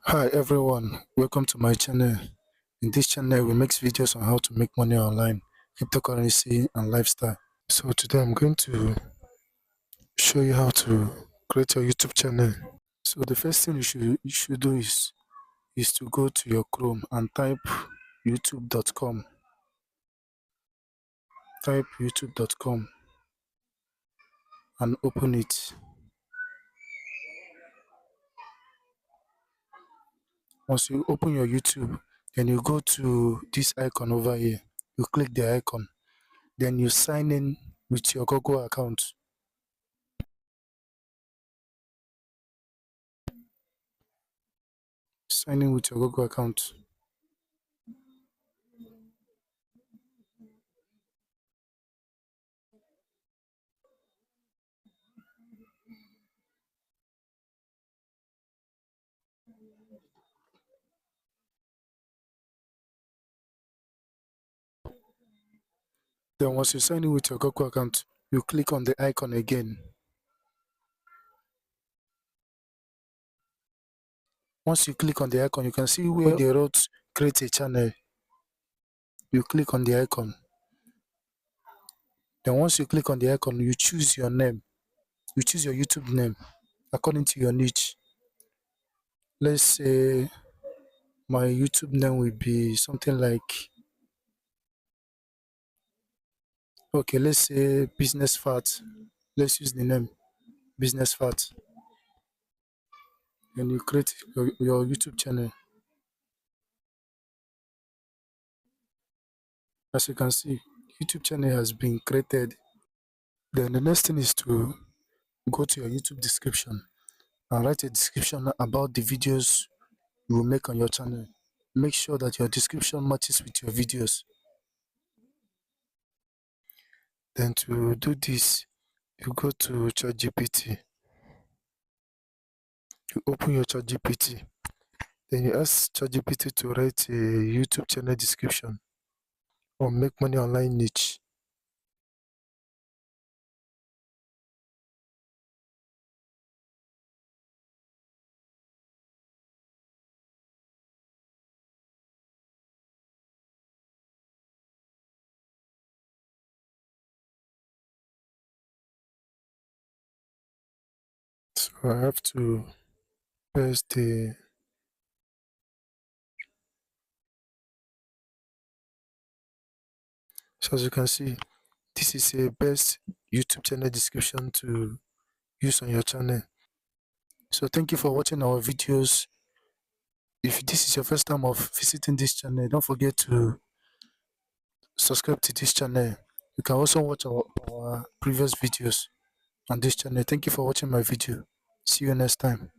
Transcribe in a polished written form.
Hi everyone, welcome to my channel. In this channel, we make videos on how to make money online, cryptocurrency and lifestyle. So today I'm going to show you how to create your YouTube channel. So the first thing you should do is to go to your Chrome and type youtube.com. Type youtube.com and open it. Once you open your YouTube, then you go to this icon over here. You click the icon. Then you sign in with your Google account. Sign in with your Google account. Then once you sign in with your Google account, you click on the icon again. Once you click on the icon, you can see where they wrote create a channel. You click on the icon. Then once you click on the icon, you choose your name. You choose your YouTube name according to your niche. Let's say my YouTube name will be something like, okay, let's say Business Fat. Let's use the name Business Fat. Then you create your YouTube channel. As you can see, YouTube channel has been created. Then the next thing is to go to your YouTube description and write a description about the videos you will make on your channel. Make sure that your description matches with your videos. Then to do this, you go to ChatGPT. You open your ChatGPT. Then you ask ChatGPT to write a YouTube channel description or make money online niche. So I have to paste the so as you can see, this is a best YouTube channel description to use on your channel. So thank you for watching our videos. If this is your first time of visiting this channel, don't forget to subscribe to this channel. You can also watch our previous videos on this channel. Thank you for watching my video. See you next time.